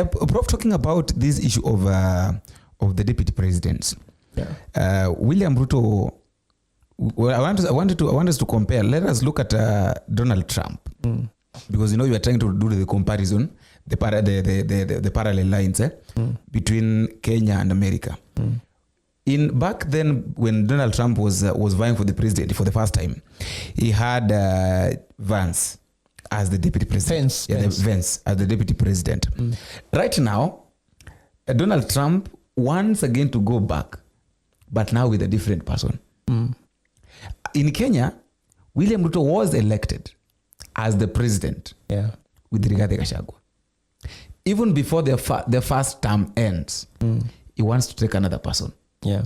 Prof, talking about this issue of the deputy presidents. Yeah. William Ruto. Well, I want us to compare. Let us look at Donald Trump, because you are trying to do the comparison, the parallel lines between Kenya and America. In back then, when Donald Trump was vying for the presidency for the first time, he had Vance as the deputy president. Vance as the deputy president. Right now, Donald Trump wants again to go back, but now with a different person. In Kenya, William Ruto was elected as the president with Rigathi Gachagua. Even before the first term ends, he wants to take another person. Yeah.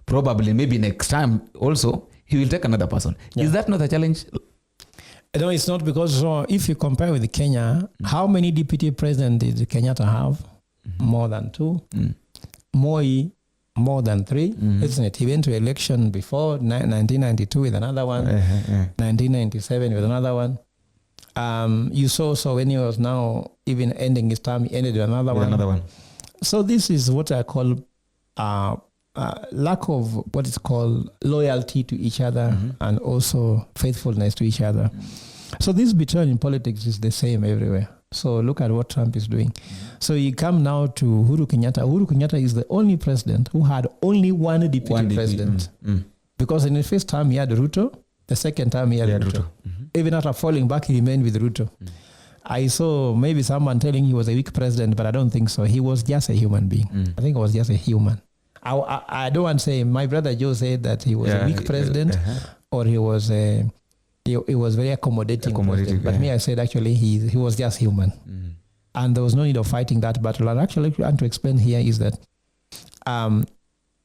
Probably, maybe next time also, he will take another person. Yeah. Is that not a challenge? No, it's not, because if you compare with Kenya, how many deputy presidents did Kenyatta have? More than 2. Moi, more than 3, isn't it? He went to election before 1992 with another one, 1997 with another one. You saw when he was now even ending his term, he ended with another one. So this is what I call lack of what is called loyalty to each other and also faithfulness to each other. So this betrayal in politics is the same everywhere. So look at what Trump is doing. So you come now to Uhuru Kenyatta. Uhuru Kenyatta is the only president who had only one deputy president. Because in his first term he had Ruto, the second time he had Ruto. Even after falling back, he remained with Ruto. I saw maybe someone telling he was a weak president, but I don't think so. He was just a human being. I think he was just a human. I don't want to say, my brother Joe said that he was a weak president or he was very accommodating president. But me, I said actually he was just human. And there was no need of fighting that battle. And actually, what I want to explain here is that Uhuru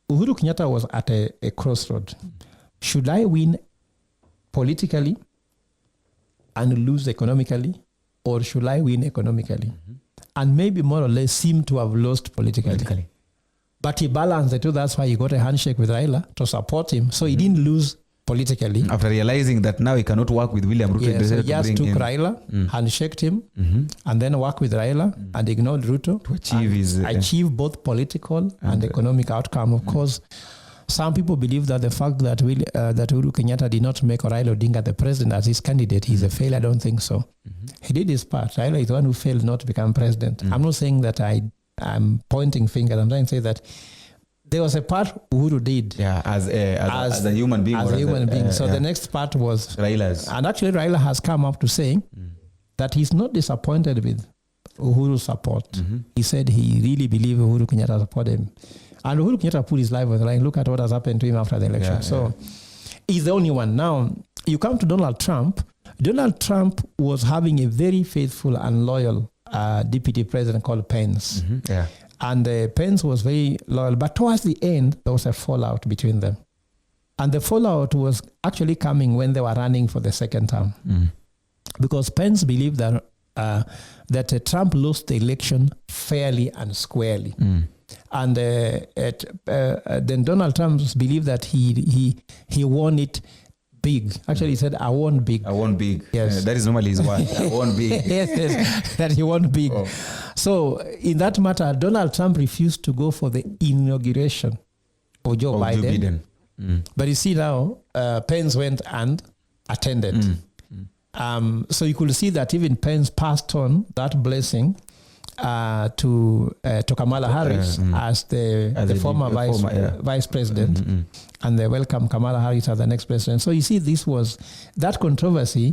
Kenyatta was at a crossroad. Should I win politically and lose economically, or should I win economically? And maybe more or less seem to have lost politically. But he balanced the two. That's why he got a handshake with Raila to support him. So he didn't lose politically. After realizing that now he cannot work with William Ruto. So he just took Raila, handshaked him, and then worked with Raila and ignored Ruto to achieve both political and economic outcome. Of course, some people believe that the fact that Uhuru Kenyatta did not make Raila Odinga the president as his candidate, he's a failure. I don't think so. He did his part. Raila is the one who failed not to become president. I'm not saying that I'm pointing fingers. I'm trying to say that there was a part Uhuru did. Yeah, as a human being. As a human being. So the next part was Raila's. And actually Raila has come up to say that he's not disappointed with Uhuru's support. He said he really believed Uhuru Kenyatta supported him. And Uhuru Kenyatta put his life on the line. Look at what has happened to him after the election. So he's the only one. Now, you come to Donald Trump. Donald Trump was having a very faithful and loyal deputy president called Pence. And Pence was very loyal. But towards the end, there was a fallout between them. And the fallout was actually coming when they were running for the second term. Because Pence believed that Trump lost the election fairly and squarely. And then Donald Trump believed that he won it big. Actually, he said, I won big. I won big. Yes. That is normally his word. I won big. yes, that he won big. Oh. So in that matter, Donald Trump refused to go for the inauguration of Joe Biden. But you see now, Pence went and attended. So you could see that even Pence passed on that blessing to Kamala Harris as the former vice president, and they welcome Kamala Harris as the next president. So you see, that controversy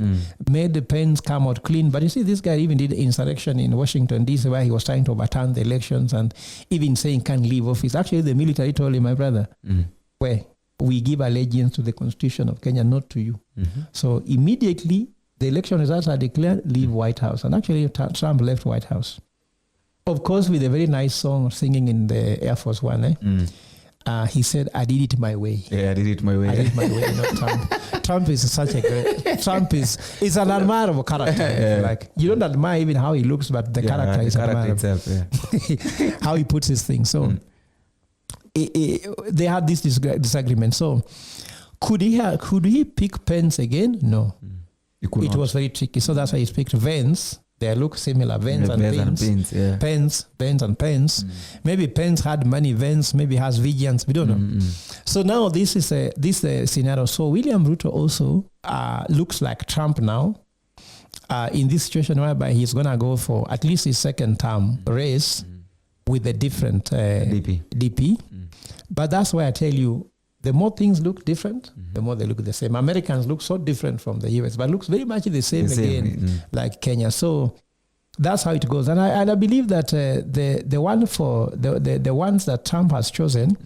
made the Pence come out clean. But you see, this guy even did insurrection in Washington, D.C., where he was trying to overturn the elections and even saying can't leave office. Actually, the military told him, my brother, where we give allegiance to the Constitution of Kenya, not to you. So immediately, the election results are declared, leave White House. And actually, Trump left White House. Of course, with a very nice song singing in the Air Force One. He said, I did it my way. Yeah, I did it my way. I did it my way, not Trump. Trump is such a great... Trump is an admirable character. Like, you don't admire even how he looks, but the character is admirable. Itself, how he puts his thing. So, they had this disagreement. So, could he pick Pence again? No. It was very tricky. So that's why he picked Vance They look similar, Vance and Pence. Yeah. Vance and Pence. Maybe Pence had money, Vance maybe has vigilance. We don't know. So now this is a scenario. So William Ruto also looks like Trump now in this situation whereby he's going to go for at least his second term race with a different DP. But that's why I tell you, the more things look different, the more they look the same. Americans look so different from the US, but looks very much the same again, like Kenya. So that's how it goes. And I believe that the ones that Trump has chosen,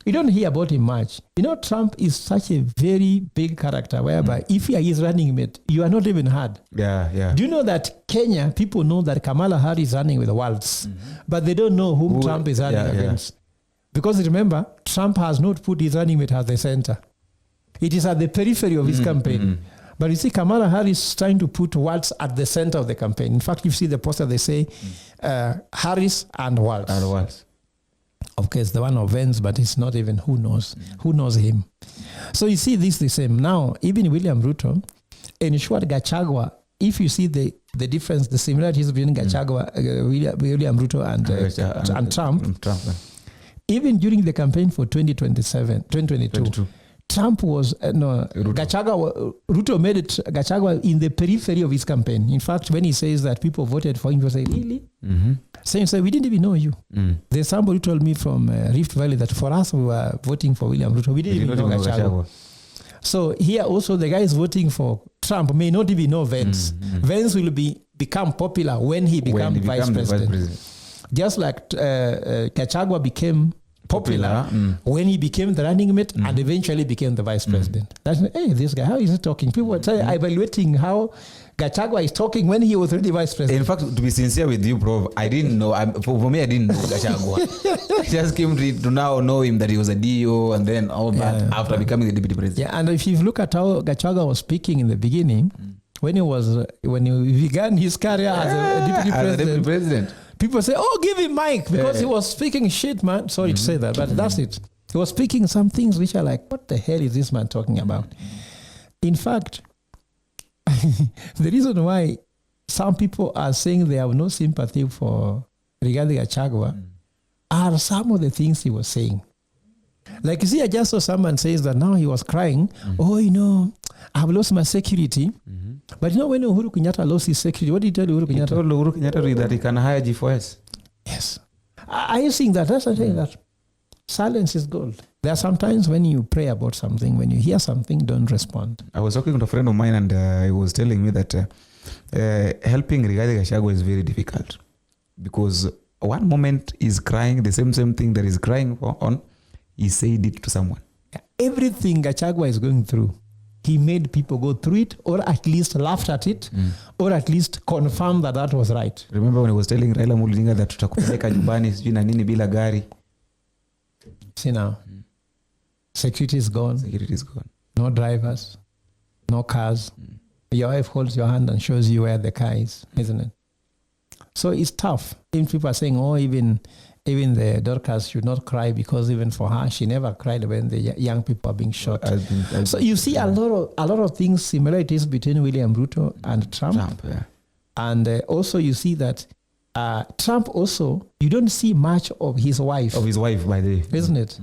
you don't hear about him much. You know, Trump is such a very big character whereby if he is running mate, you are not even heard. Yeah. Do you know that Kenya, people know that Kamala Harris is running with the Waltz, but they don't know whom Trump is running against. Because remember, Trump has not put his running mate at the center. It is at the periphery of his campaign. But you see, Kamala Harris is trying to put Waltz at the center of the campaign. In fact, you see the poster, they say Harris and Waltz. Of course, the one of Vance, but it's not even who knows him. So you see this the same. Now, even William Ruto, ensured Gachagua, if you see the difference, the similarities between Gachagua, William Ruto and Trump. Even during the campaign for 2022, Trump was, Ruto made it Gachagua in the periphery of his campaign. In fact, when he says that people voted for him, he was like, really? So we didn't even know you. There's somebody who told me from Rift Valley that for us, we were voting for William Ruto. We didn't even know Gachagua. So here also, the guys voting for Trump may not even know Vance. Vance will become popular when he becomes vice president. Just like Gachagua became popular when he became the running mate and eventually became the vice president. That's, hey, this guy, how is he talking? People are evaluating how Gachagua is talking when he was already vice president. In fact, to be sincere with you, Prof, I didn't know. For me, I didn't know Gachagua. I just came to now know him that he was a DO and then all that after becoming the deputy president. Yeah, and if you look at how Gachagua was speaking in the beginning, when he began his career as a deputy president, people say, oh, give him mic because he was speaking shit, man. Sorry to say that, but that's it. He was speaking some things which are like, what the hell is this man talking about? In fact, the reason why some people are saying they have no sympathy for regarding Gachagua are some of the things he was saying. Like, you see, I just saw someone says that now he was crying, oh, you know, I've lost my security. But you know, when Uhuru Kenyatta lost his security, what did he tell Uhuru Kenyatta? He told Uhuru Kenyatta that he can hire G4S. Yes. Are you seeing that? That's what I'm saying, that silence is gold. There are sometimes when you pray about something, when you hear something, don't respond. I was talking to a friend of mine and he was telling me that helping Rigathi Gachagua is very difficult because one moment he's crying, the same thing that he's crying on, he said it to someone. Everything Gachagua is going through, he made people go through it or at least laughed at it or at least confirmed that was right. Remember when he was telling Raila Odinga that tutakupeleka nyumbani sijui na nini bila gari. See now, security is gone. No drivers, no cars. Your wife holds your hand and shows you where the car is, isn't it? So it's tough. Even people are saying, oh, even the Dorcas should not cry because even for her, she never cried when the young people are being shot. So you see a lot of things, similarities between William Ruto and Trump. And also you see that Trump also, you don't see much of his wife. Of his wife, by the way. Isn't it?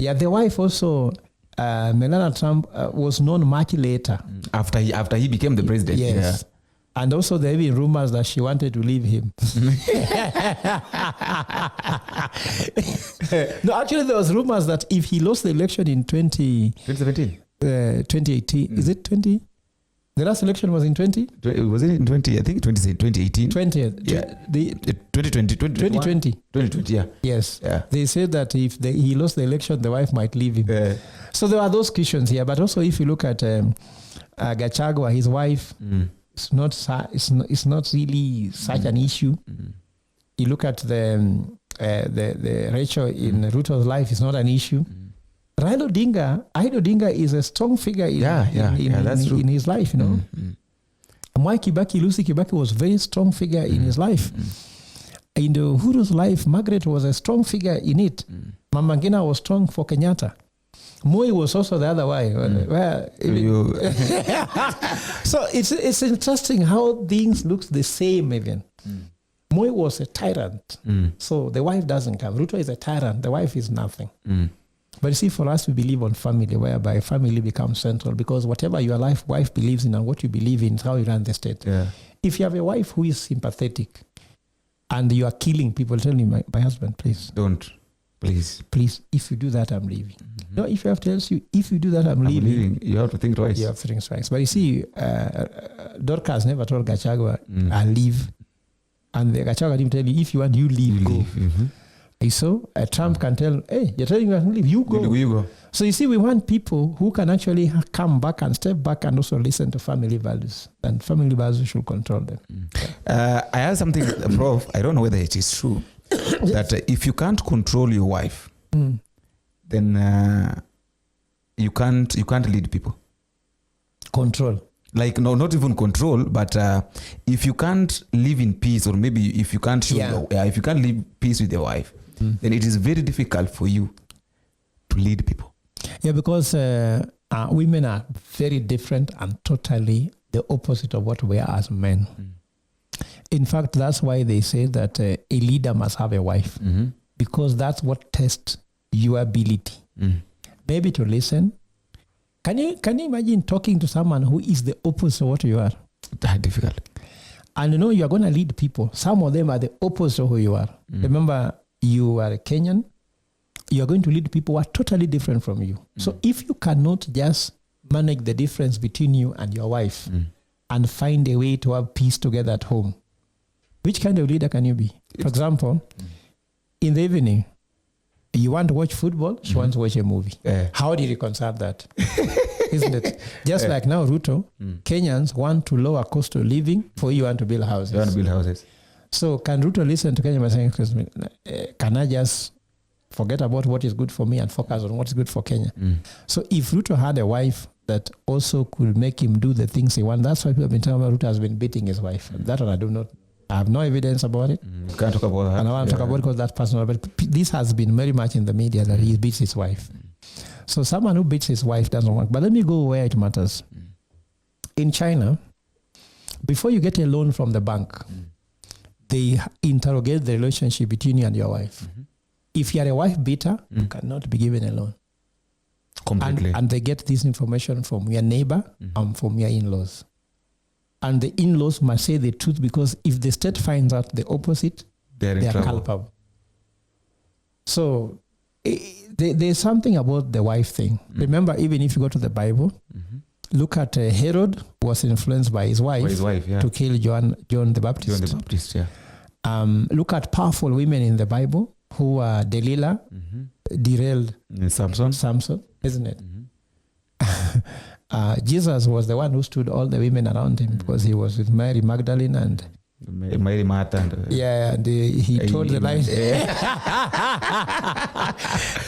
Yeah, the wife also, Melania Trump, was known much later. After he became the president. Yes. Yeah. And also there have been rumors that she wanted to leave him. No, actually there was rumors that if he lost the election in 2017, 2018, is it 20? The last election was in 20? Was it in 20? I think 2018. 20. Yeah. 2020, yeah. Yes. Yeah. They said that if he lost the election, the wife might leave him. So there are those questions here. But also if you look at Gachagua, his wife, it's not really such an issue. You look at the Rachel in Ruto's life, it's not an issue. Raila Odinga is a strong figure in his life, you know. Mwai Kibaki, Lucy Kibaki was a very strong figure in his life. In the Uhuru's life, Margaret was a strong figure in it. Mama Ngina was strong for Kenyatta. Moi was also the other way. So it's interesting how things looks the same even. Moi was a tyrant. So the wife doesn't come. Ruto is a tyrant. The wife is nothing. But you see, for us, we believe on family, whereby family becomes central, because whatever your wife believes in and what you believe in is how you run the state. Yeah. If you have a wife who is sympathetic and you are killing people, tell me, my husband, please. Don't. Please. Please, if you do that, I'm leaving. No, if you have tells you, if you do that, I'm leaving. You have to think twice. You have to think twice. But you see, Dorcas never told Gachagua, I'll leave. And the Gachagua didn't tell you, if you want, you leave, go. So Trump can tell, hey, you're telling me I can leave, you go. You go. So you see, we want people who can actually come back and step back and also listen to family values. And family values should control them. I have something, Prof, I don't know whether it is true, that if you can't control your wife, then you can't lead people. Control. Like, no, not even control, but if you can't live in peace, or maybe if you can't show if you can't live peace with your wife, then it is very difficult for you to lead people. Yeah, because women are very different and totally the opposite of what we are as men. In fact, that's why they say that a leader must have a wife, because that's what tests your ability. Maybe to listen. Can you imagine talking to someone who is the opposite of what you are? That's difficult. And you are going to lead people. Some of them are the opposite of who you are. Remember, you are a Kenyan. You are going to lead people who are totally different from you. So if you cannot just manage the difference between you and your wife and find a way to have peace together at home, which kind of leader can you be? For example, in the evening, you want to watch football, she wants to watch a movie. How do you reconcile that? Isn't it? Just like now, Ruto, Kenyans want to lower cost of living, for you want to build houses. You want to build houses. So can Ruto listen to Kenya by saying, can I just forget about what is good for me and focus on what is good for Kenya? So if Ruto had a wife that also could make him do the things he wants, that's why people have been talking about Ruto has been beating his wife. That one I do not. I have no evidence about it. You can't talk about that. And I want to talk about it because that's personal. But this has been very much in the media that he beats his wife. So someone who beats his wife doesn't work. But let me go where it matters. In China, before you get a loan from the bank, they interrogate the relationship between you and your wife. If you are a wife beater, you cannot be given a loan. Completely. And they get this information from your neighbor and from your in-laws. And the in-laws must say the truth, because if the state finds out the opposite, they are culpable. So there's something about the wife thing. Remember, even if you go to the Bible, look at Herod was influenced by his wife, to kill John the Baptist. John the Baptist, look at powerful women in the Bible who are Delilah, derailed Samson, isn't it? Jesus was the one who stood all the women around him, because he was with Mary Magdalene and Mary Martha. And he told the line.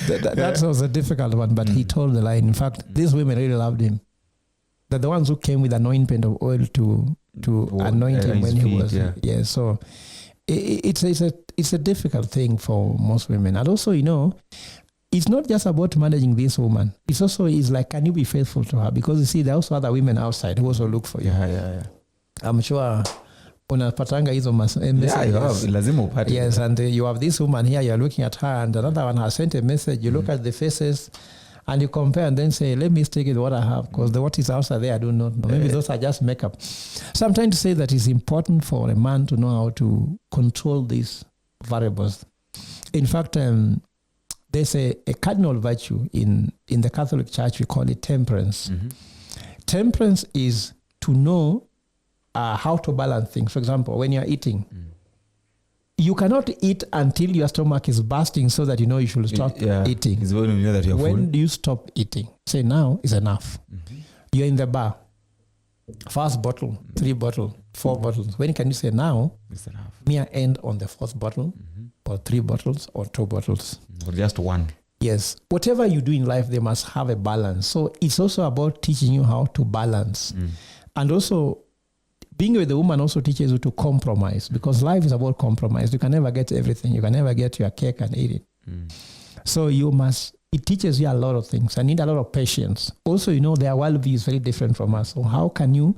That was a difficult one, but he told the line. In fact, these women really loved him. They're the ones who came with anointment of oil to anoint him when he was. Yeah. So it's a difficult thing for most women. And also, it's not just about managing this woman. It's also like, can you be faithful to her? Because you see, there are also other women outside who also look for you. Yeah. I'm sure unapatanga hizo messages. Lazima upate. Yes, and you have this woman here, you're looking at her, and another one has sent a message. You look at the faces, and you compare and then say, let me stick with what I have, because what is outside there, I do not know. Maybe those are just makeup. So I'm trying to say that it's important for a man to know how to control these variables. In fact, there's a cardinal virtue in the Catholic Church. We call it temperance. Temperance is to know how to balance things. For example, when you're eating, you cannot eat until your stomach is bursting so that you should stop eating. It's when you know that you're full. When do you stop eating? Say, now is enough. You're in the bar. First bottle, 3 bottles, 4 bottles. When can you say, now, it's enough. May I end on the 4th bottle, or 3 bottles, or 2 bottles? Or just 1. Yes. Whatever you do in life, they must have a balance. So it's also about teaching you how to balance. And also, being with a woman also teaches you to compromise, because life is about compromise. You can never get everything. You can never get your cake and eat it. So you must it teaches you a lot of things. I need a lot of patience. Also, their worldview is very different from us. So how can you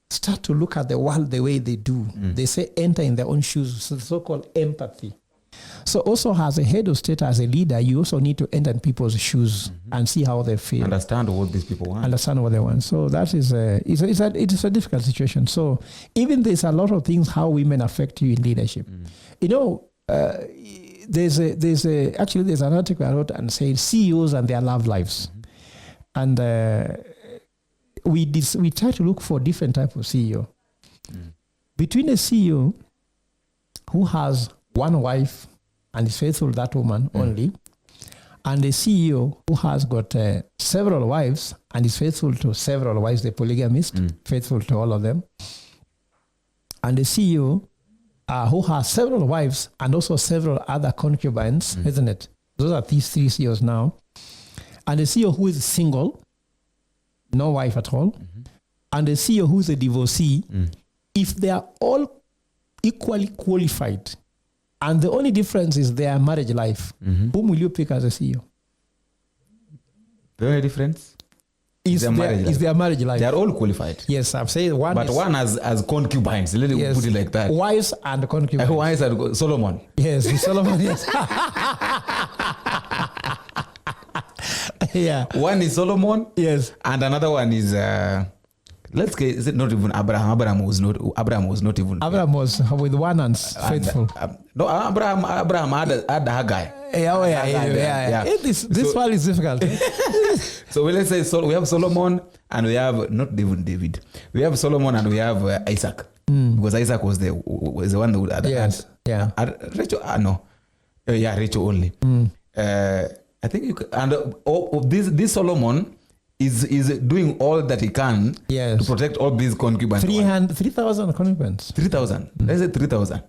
start to look at the world the way they do? They say enter in their own shoes, so the so-called empathy. So also as a head of state, as a leader, you also need to enter in people's shoes and see how they feel. Understand what these people want. Understand what they want. So that is it's a difficult situation. So even there's a lot of things how women affect you in leadership. There's an article I wrote and said CEOs and their love lives. And we try to look for different type of CEO. Between a CEO who has one wife and is faithful to that woman only, and a CEO who has got several wives and is faithful to several wives, the polygamist, faithful to all of them, and a CEO who has several wives and also several other concubines, isn't it? Those are these three CEOs now. And a CEO who is single, no wife at all, and a CEO who is a divorcee, if they are all equally qualified, and the only difference is their marriage life, whom will you pick as a CEO? The only difference is their marriage life. They are all qualified. Yes, I've said one. But one has concubines. Let me put it like that. Wives and concubines. Wives and Solomon. Yes, Solomon. Yes. Yeah. One is Solomon. Yes. And another one is let's say, is it not even Abraham? Abraham was not even. Abraham was with one and faithful. No, Abraham had Haggai. Yeah. This one is difficult. So let's say we have Solomon and we have not even David. We have Solomon and we have Isaac, because Isaac was the one that had. Yes. Yeah. Rachel. No. Rachel only. I think you can, and this Solomon is doing all that he can to protect all these concubines. 3,000 concubines. 3,000. Let's say 3,000.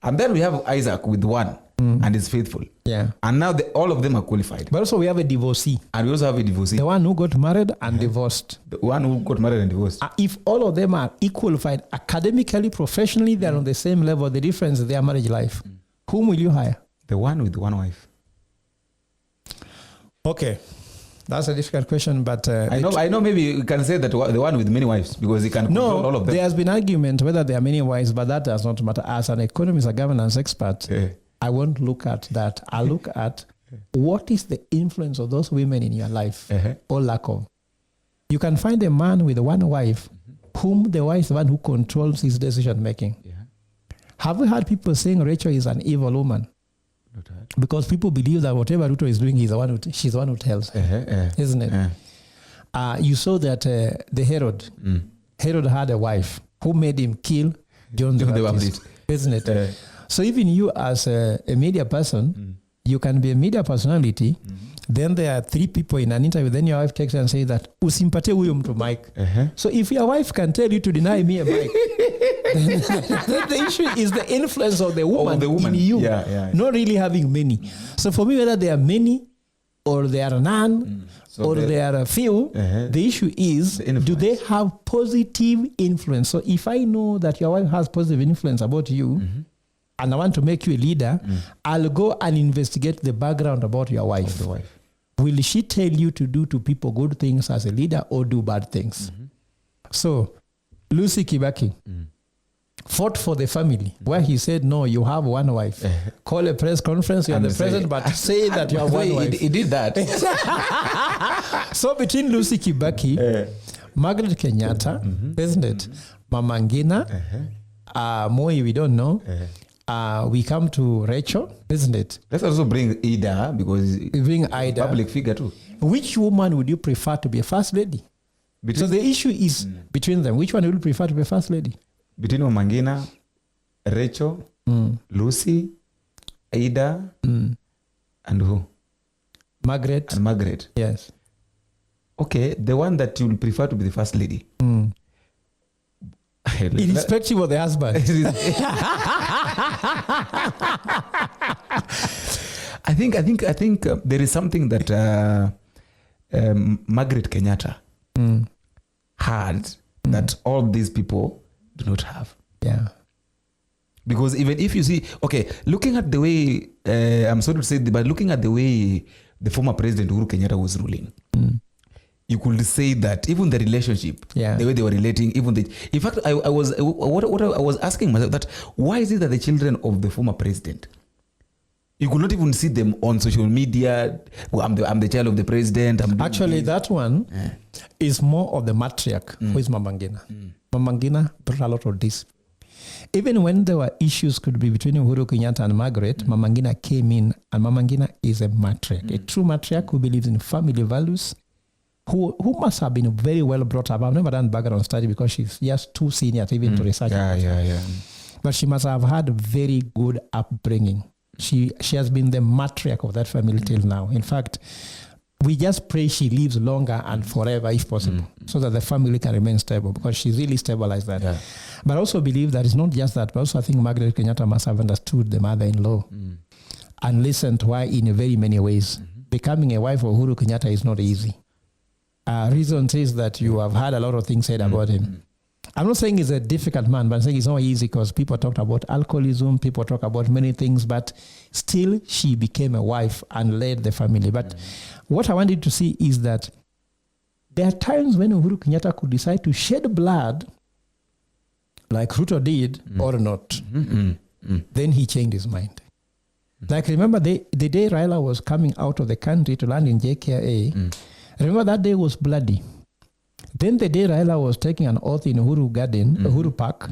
And then we have Isaac with one and is faithful. Yeah. And now all of them are qualified. But also we have a divorcee. And we also have a divorcee. The one who got married and divorced. The one who got married and divorced. If all of them are qualified academically, professionally, they're on the same level. The difference is their marriage life. Whom will you hire? The one with one wife. Okay. That's a difficult question, but I know. Maybe you can say that the one with many wives, because he can control all of them. There has been argument whether there are many wives, but that does not matter. As an economist, a governance expert, I won't look at that. I look at what is the influence of those women in your life, or lack of. You can find a man with one wife, whom the wife is the one who controls his decision making. Have we heard people saying Rachel is an evil woman? Because people believe that whatever Ruto is doing, she's the one who tells, isn't it? You saw that the Herod had a wife who made him kill John the Baptist, isn't it? So even you as a media person, you can be a media personality. Then there are three people in an interview. Then your wife takes and says that usimpate huyo mtu mic. So if your wife can tell you to deny me a mic, then the issue is the influence of the woman, in you, not really having many. So for me, whether there are many or there are none or there are a few, the issue is, do they have positive influence? So if I know that your wife has positive influence about you, and I want to make you a leader, I'll go and investigate the background about your wife. Will she tell you to do to people good things as a leader or do bad things? So, Lucy Kibaki fought for the family, where he said, no, you have one wife. Call a press conference, you're the president, but say that you have one wife. He did that. So between Lucy Kibaki, Margaret Kenyatta, isn't it? Mama Ngina, Moi, we don't know. We come to Rachel, isn't it? Let's also bring Ida, because bring Ida, public figure too. Which woman would you prefer to be a first lady? So the issue is between them. Which one would you prefer to be a first lady? Between Mangina, Rachel, Lucy, Ida, and who? Margaret. And Margaret. Yes. Okay, the one that you will prefer to be the first lady. Irrespective of the husband. I think there is something that Margaret Kenyatta had that all these people do not have. Yeah. Because even if you see, okay, looking at the way, I'm sorry to say, but looking at the way the former president Uhuru Kenyatta was ruling, you could say that even the relationship, the way they were relating, in fact, I was asking myself that why is it that the children of the former president, you could not even see them on social media? Well, I'm the child of the president. Actually, that one is more of the matriarch, who is Mama Ngina. Mama Ngina brought a lot of this. Even when there were issues could be between Uhuru Kenyatta and Margaret, Mama Ngina came in, and Mama Ngina is a matriarch, a true matriarch who believes in family values, who must have been very well brought up. I've never done background study because she's just too senior to even to research. But she must have had a very good upbringing. She has been the matriarch of that family till now. In fact, we just pray she lives longer and forever if possible, so that the family can remain stable, because she really stabilized that. But I also believe that it's not just that, but also I think Margaret Kenyatta must have understood the mother-in-law and listened to her in very many ways. Becoming a wife of Uhuru Kenyatta is not easy. Reason is that you have had a lot of things said about him. I'm not saying he's a difficult man, but I'm saying it's not easy because people talked about alcoholism, people talk about many things, but still she became a wife and led the family. But what I wanted to see is that there are times when Uhuru Kenyatta could decide to shed blood like Ruto did or not. Then he changed his mind. Like remember the day Raila was coming out of the country to land in JKIA, remember that day was bloody. Then the day Raila was taking an oath in Uhuru Garden, Uhuru Park,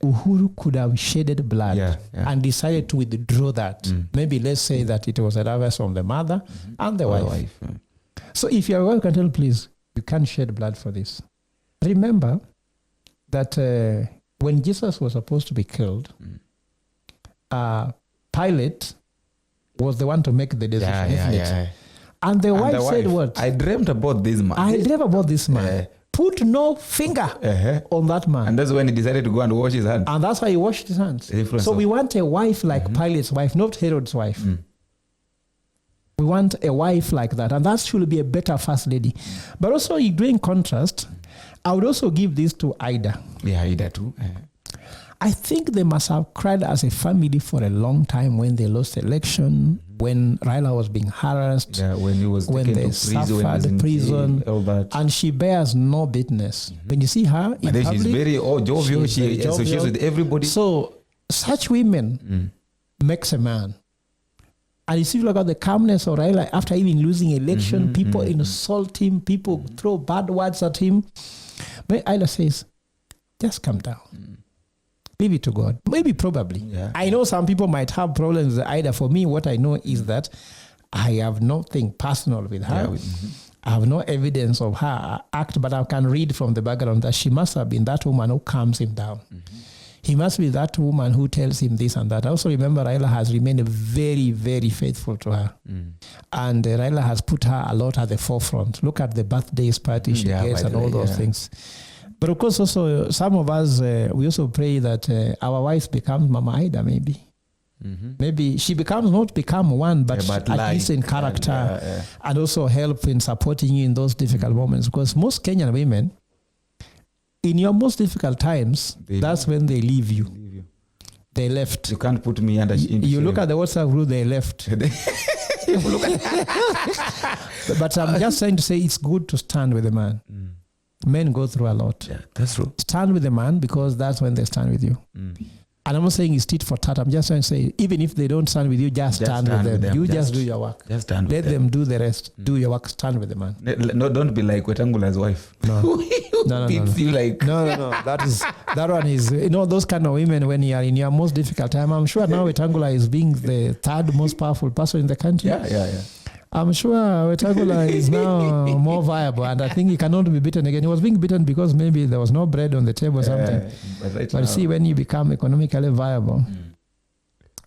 Uhuru could have shedded blood and decided to withdraw that. Maybe let's say that it was a divorce from the mother and the wife. So if your wife can tell, please, you can't shed blood for this. Remember that when Jesus was supposed to be killed, Pilate was the one to make the decision. And the wife said what? I dreamt about this man. I dreamt about this man. Put no finger on that man. And that's when he decided to go and wash his hands. And that's why he washed his hands. So we want a wife like Pilate's wife, not Herod's wife. We want a wife like that. And that should be a better first lady. But also, doing contrast, I would also give this to Ida. Yeah, Ida too. I think they must have cried as a family for a long time when they lost the election, when Raila was being harassed, when he was taken to prison, all that. And she bears no bitterness. When you see her in public, she's very jovial. She associates with everybody. So such women makes a man. And you see, look at the calmness of Raila after even losing election. People insult him. People throw bad words at him. But Ida says, just calm down. Leave it to God. Maybe, probably. I know some people might have problems with Ida. For me, what I know is that I have nothing personal with her. I have no evidence of her act, but I can read from the background that she must have been that woman who calms him down. He must be that woman who tells him this and that. I also remember Raila has remained very, very faithful to her. And Raila has put her a lot at the forefront. Look at the birthdays party she gets and all those things. But of course, also, some of us, we also pray that our wives become Mama Ida, maybe. Maybe she not become one, but at least in character and also help in supporting you in those difficult moments. Because most Kenyan women, in your most difficult times, that's when they leave you. They left. You can't put me under. You look at the WhatsApp group, they left. But I'm just trying to say it's good to stand with a man. Men go through a lot. Yeah, that's true. Stand with the man because that's when they stand with you. And I'm not saying it's tit for tat. I'm just trying to say, even if they don't stand with you, just stand with them. You just do your work. Just stand Let with them do the rest. Do your work. Stand with the man. No, don't be like Wetangula's wife. No. No. That one is, those kind of women, when you are in your most difficult time, I'm sure now Wetangula is being the third most powerful person in the country. Yeah. I'm sure Wetangula is now more viable, and I think he cannot be beaten again. He was being beaten because maybe there was no bread on the table or something. But see, when you become economically viable,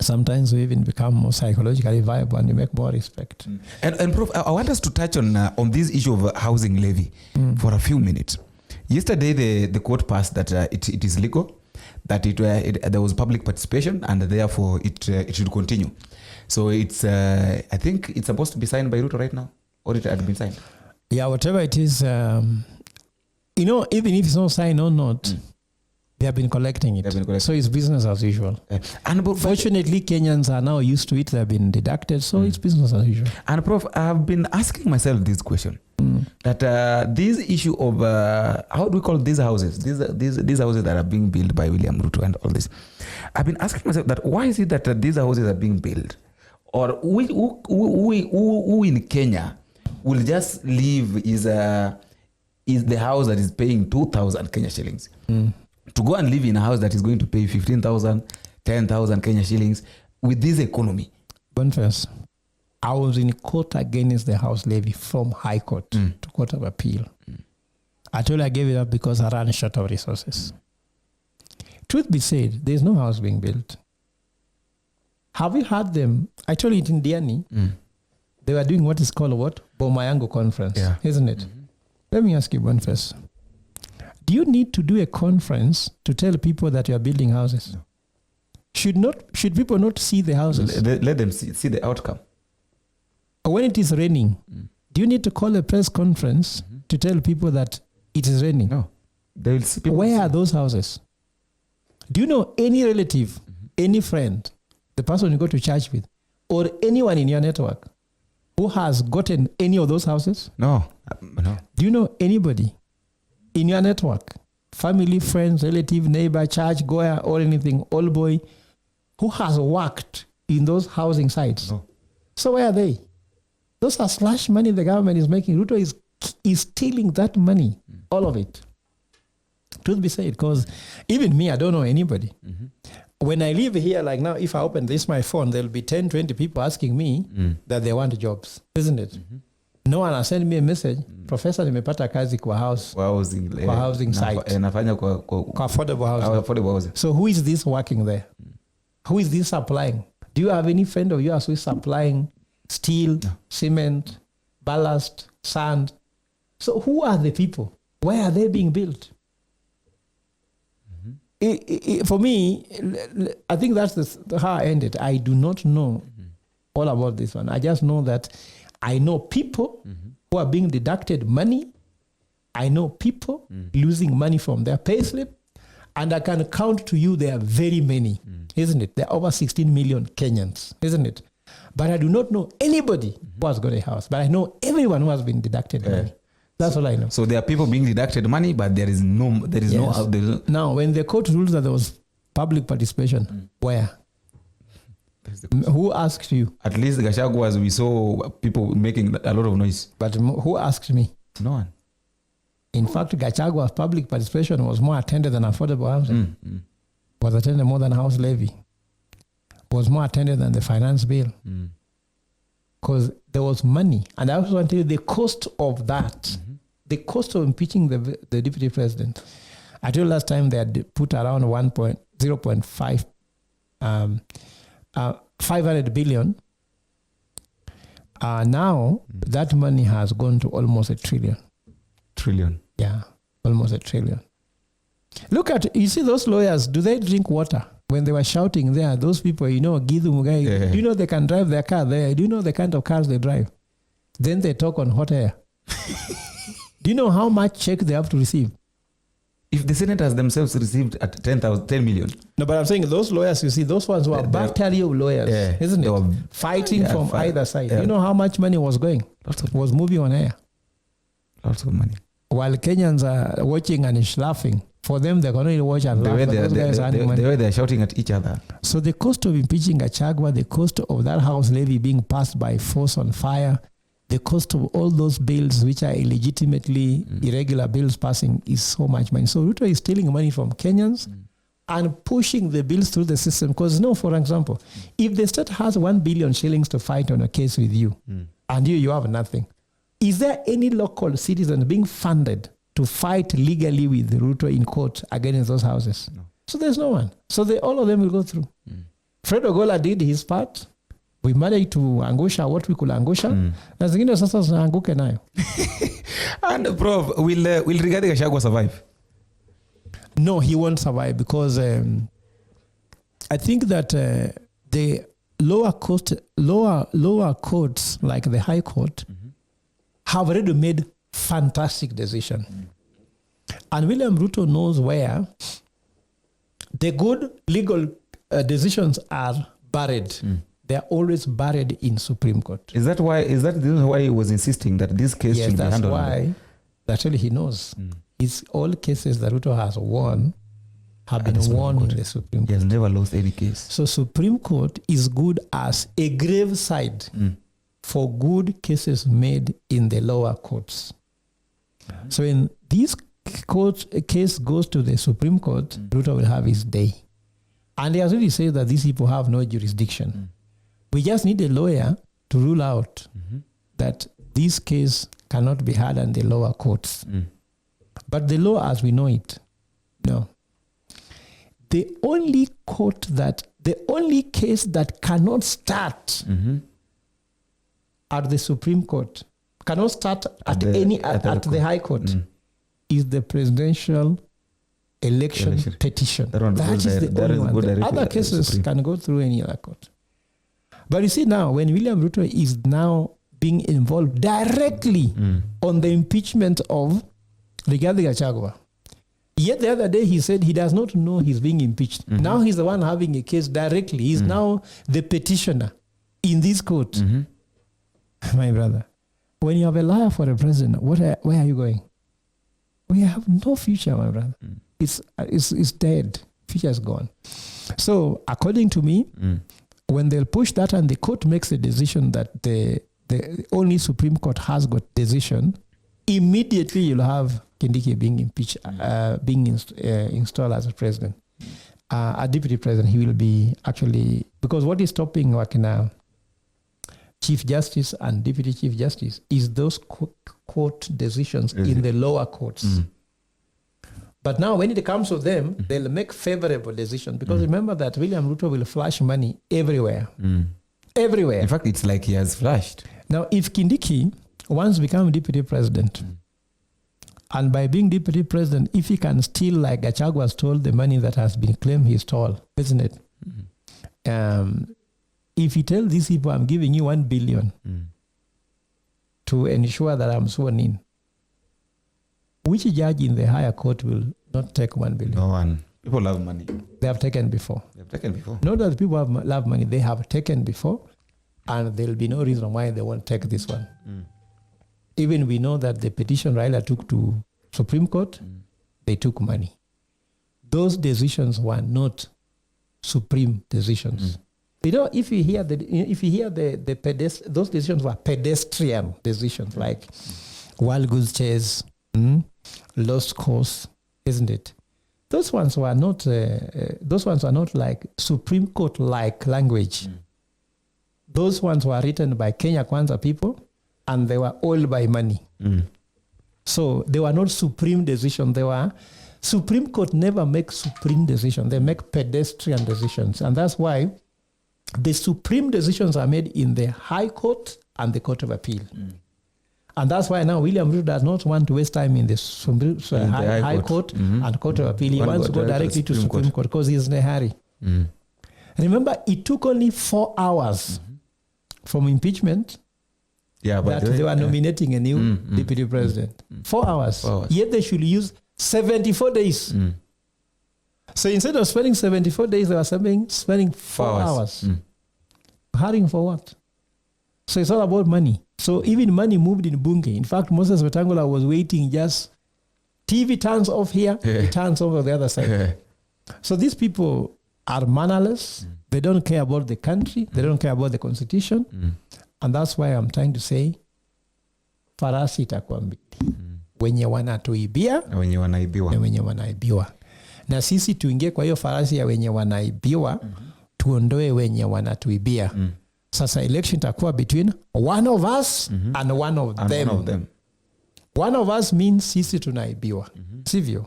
sometimes we even become more psychologically viable and you make more respect. And Prof, I want us to touch on this issue of housing levy for a few minutes. Yesterday, the court passed that it is legal, that there was public participation, and therefore it should continue. So it's, I think it's supposed to be signed by Ruto right now, or it had been signed. Yeah, whatever it is, even if it's not signed or not, They have been collecting it. So it's business as usual. And fortunately, Kenyans are now used to it. They've been deducted, so it's business as usual. And Prof, I've been asking myself this question: that this issue of how do we call these houses? These houses that are being built by William Ruto and all this. I've been asking myself that why is it that these houses are being built, or who in Kenya will just live is the house that is paying 2,000 Kenya shillings. To go and live in a house that is going to pay 15,000, 10,000 Kenya shillings with this economy. Boniface, I was in court against the house levy from High Court to Court of Appeal. I told you I gave it up because I ran short of resources. Truth be said, there's no house being built. Have you heard them? I told you it in Diani. They were doing what is called what? Bomayango conference, isn't it? Let me ask you one first. Do you need to do a conference to tell people that you are building houses? No. Should people not see the houses? Let them see the outcome. When it is raining, do you need to call a press conference to tell people that it is raining? No. They will see people. Where are those houses? Do you know any relative, any friend, the person you go to church with, or anyone in your network who has gotten any of those houses? No. Do you know anybody in your network, family, friends, relative, neighbor, church goer, or anything, old boy, who has worked in those housing sites? No. So where are they? Those are slash money the government is making. Ruto is stealing that money, all of it. Truth be said, because even me, I don't know anybody. When I live here, like now, if I open this, my phone, there'll be 10, 20 people asking me that they want jobs, isn't it? No one has sent me a message. Professor, nimepata kazi kwa housing site. Nafanya kwa affordable housing. So who is this working there? Who is this supplying? Do you have any friend of yours who is supplying steel, cement, ballast, sand? So who are the people? Where are they being built? For me, I think that's how I ended. I do not know all about this one. I just know that I know people who are being deducted money. I know people losing money from their payslip. And I can count to you there are very many, isn't it? There are over 16 million Kenyans, isn't it? But I do not know anybody who has got a house. But I know everyone who has been deducted money. That's all I know. So there are people being deducted money, but there is no. Now, when the court rules that there was public participation, where? Who asked you? At least Gachagua, we saw people making a lot of noise. But who asked me? No one. In fact, Gachagua's public participation was more attended than affordable housing. Was attended more than house levy. Was more attended than the finance bill. Because there was money. And I also want to tell you the cost of that, the cost of impeaching the deputy president. I told you last time they had put around 0.5 500 billion. Now that money has gone to almost $1 trillion. Yeah, almost $1 trillion. Look at, you see those lawyers, do they drink water? When they were shouting there, those people, Githu Mugai, do you know they can drive their car there? Do you know the kind of cars they drive? Then they talk on hot air. Do you know how much check they have to receive? If the senators themselves received at 10 million. No, but I'm saying those lawyers, you see, those ones who are battalion lawyers, isn't it? Fighting from either side. You know how much money was going? Was moving on air. Lots of money. While Kenyans are watching and laughing, for them, they can only watch and laugh. The way they're shouting at each other. So the cost of impeaching Gachagua, the cost of that house levy being passed by force on fire, the cost of all those bills which are illegitimately irregular bills passing is so much money. So Ruto is stealing money from Kenyans and pushing the bills through the system. Because for example, if the state has 1 billion shillings to fight on a case with you, and you have nothing, is there any local citizen being funded to fight legally with Ruto in court against those houses? No. So there's no one. So all of them will go through. Fred Ogola did his part. We managed to angusha what we could angusha. Na zingine sasa zinaanguke nayo. And Prof, will Rigathi Gachagua survive? No, he won't survive because I think that the lower courts like the High Court have already made fantastic decision. And William Ruto knows where The good legal decisions are buried. They are always buried in Supreme Court. Is that the reason why he was insisting that this case should be handled? Yes, that's why. Actually, he knows. It's all cases that Ruto has won have been won in the Supreme Court. He has never lost any case. So Supreme Court is good as a graveside for good cases made in the lower courts. So when this case goes to the Supreme Court, Ruto will have his day. And he has already said that these people have no jurisdiction. We just need a lawyer to rule out that this case cannot be heard in the lower courts. But the law as we know it, no. The only case that cannot start at the Supreme Court, cannot start at the High Court, is the presidential election petition. That is the only one. The other cases can go through any other court. But you see now, when William Ruto is now being involved directly on the impeachment of Rigathi Gachagua, yet the other day he said he does not know he's being impeached. Now he's the one having a case directly. He's now the petitioner in this court. My brother, when you have a liar for a president, where are you going? We have no future, my brother. It's dead. Future is gone. So according to me, when they'll push that and the court makes a decision that the only Supreme Court has got decision, immediately you'll have Kindiki being impeached, being installed as a president. A deputy president, he will be actually, because what is stopping now, Chief Justice and Deputy Chief Justice, is those court decisions in the lower courts. But now when it comes to them, they'll make favorable decisions, because remember that William Ruto will flash money everywhere. Everywhere. In fact, it's like he has flashed. Now, if Kindiki once become deputy president, and by being deputy president, if he can steal, like Gachagua stole the money that has been claimed he stole, isn't it? If he tells these people, I'm giving you 1 billion to ensure that I'm sworn in, which judge in the higher court will not take 1 billion? No one. People love money. They have taken before. Not that people love money, they have taken before, and there will be no reason why they won't take this one. Even we know that the petition Raila took to Supreme Court, they took money. Those decisions were not supreme decisions. You know, if you hear those decisions were pedestrian decisions, like wild goose chase, lost cause, isn't it? Those ones were not. Those ones were not like Supreme Court like language. Those ones were written by Kenya Kwanza people, and they were all by money. So they were not supreme decisions. They were Supreme Court never makes supreme decisions. They make pedestrian decisions, and that's why the supreme decisions are made in the High Court and the Court of Appeal. And that's why now William Ruto does not want to waste time in the High Court and Court of Appeal. He wants to go directly to Supreme Court because he's in a hurry. Remember, it took only 4 hours from impeachment that they were nominating a new deputy president. 4 hours. Yet they should use 74 days. So instead of spending 74 days, they were spending 4 hours. Hurrying for what? So it's all about money. So even money moved in Bunge. In fact, Moses Wetangula was waiting, just TV turns off here, it turns over the other side. So these people are mannerless. They don't care about the country. They don't care about the constitution. And that's why I'm trying to say, farasi itakuwa mbili. Wenye wanatuibia na wenye wanaibiwa. Na sisi tuingie kwa hiyo farasi ya wenye wanaibiwa, tuondoe wenye wanatuibia. Sasa election itakuwa between one of us and one of them. One of us means sisi tunaibiwa. Sivyo?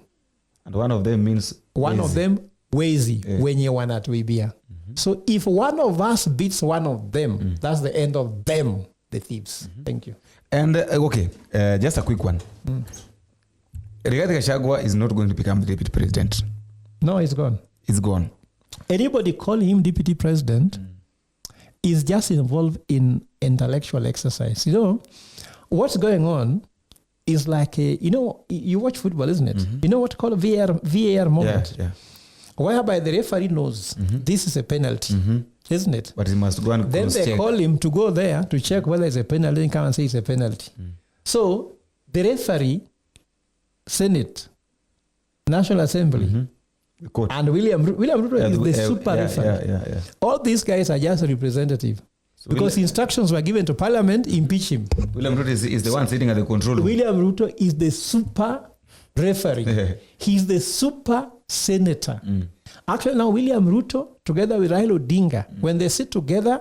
And one of them means one of them wezi, wenye wanatuibia. So if one of us beats one of them, that's the end of them, the thieves. Thank you. And just a quick one. Rigathi Gachagua is not going to become the deputy president. No, he's gone. It's gone. Anybody calling him deputy president is just involved in intellectual exercise. You know, what's going on is like, you watch football, isn't it? You know what called VAR moment? Yeah. whereby the referee knows this is a penalty, isn't it? But he must go and then they check. call him to go there to check whether it's a penalty, and come and say it's a penalty. So the referee, Senate, National Assembly, and William Ruto is the super referee. All these guys are just representative. So because instructions were given to Parliament, impeach him. William Ruto is the one sitting at the control room. William Ruto is the super referee. He's the super senator. Actually, now William Ruto, together with Raila Odinga, when they sit together,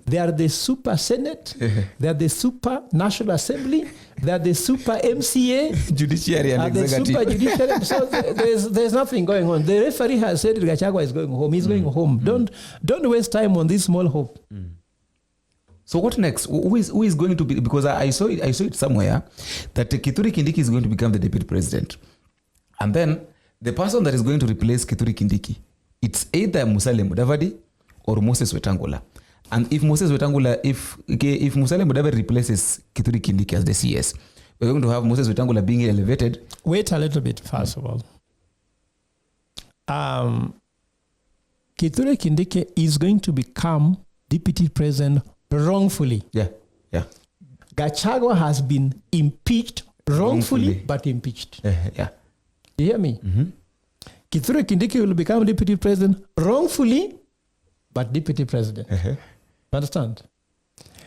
they are the super Senate, they are the super National Assembly, they are the super MCA, Judiciary and Executive. The super Judiciary. So there's nothing going on. The referee has said Gachagua is going home. He's going home. Don't waste time on this small hope. So what next? Who is going to be? Because I saw it somewhere that Kithure Kindiki is going to become the deputy president, and then the person that is going to replace Kithure Kindiki, it's either Musalia Mudavadi or Moses Wetangula. And if Moses Wetangula, if Musalia Mudavadi replaces Kithure Kindiki as the CS, we're going to have Moses Wetangula being elevated. Wait a little bit, first of all. Kithure Kindiki is going to become deputy president wrongfully. Yeah. Gachagua has been impeached wrongfully. But impeached. Yeah. You hear me? Kithure Kindiki will become deputy president wrongfully, but deputy president. Understand?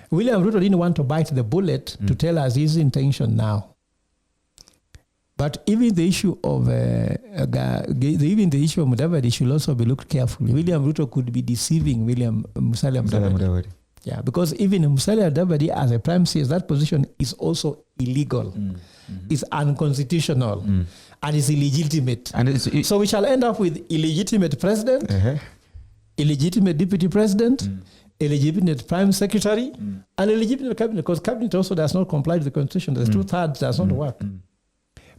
William Ruto didn't want to bite the bullet to tell us his intention now. But even the issue of Mudavadi should also be looked carefully. William Ruto could be deceiving Musalia Mudavadi. Yeah, because even Musalia Mudavadi as a prime CS, that position is also illegal. It's unconstitutional. And it's illegitimate. And so we shall end up with illegitimate president, illegitimate deputy president, illegitimate prime secretary, and illegitimate cabinet, because cabinet also does not comply with the constitution. The 2/3 does not work.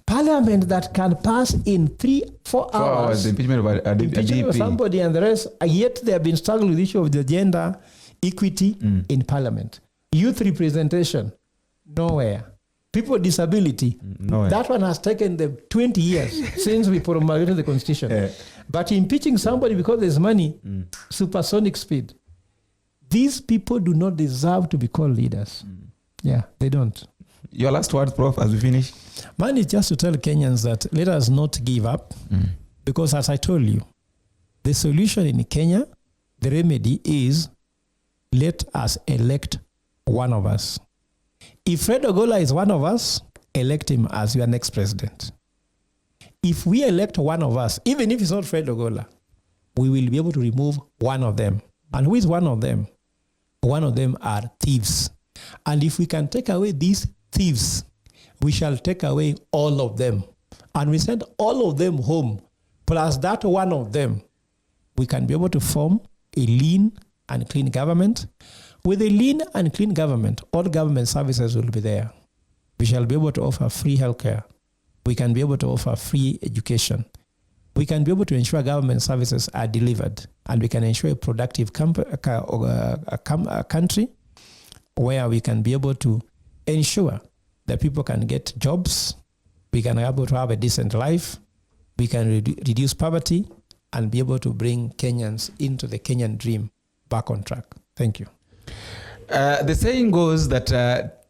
Parliament that can pass in 3-4 hours the impeachment of somebody and the rest, yet they have been struggling with the issue of the gender equity in Parliament. Youth representation, nowhere. People with disability, that one has taken them 20 years since we promulgated the constitution. But impeaching somebody because there's money, supersonic speed. These people do not deserve to be called leaders. Yeah, they don't. Your last word, Prof, as we finish? Mine is just to tell Kenyans that let us not give up, because as I told you, the solution in Kenya, the remedy is let us elect one of us. If Fred Ogola is one of us, elect him as your next president. If we elect one of us, even if it's not Fred Ogola, we will be able to remove one of them. And who is one of them? One of them are thieves. And if we can take away these thieves, we shall take away all of them. And we send all of them home, plus that one of them, we can be able to form a lean and clean government. With a lean and clean government, all government services will be there. We shall be able to offer free healthcare. We can be able to offer free education. We can be able to ensure government services are delivered, and we can ensure a productive country where we can be able to ensure that people can get jobs, we can be able to have a decent life, we can reduce poverty, and be able to bring Kenyans into the Kenyan dream back on track. Thank you. The saying goes that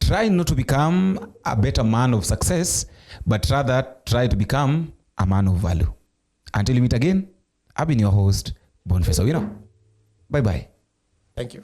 try not to become a better man of success, but rather try to become a man of value. Until we meet again, I've been your host, Boniface Awino. Bye-bye. Thank you.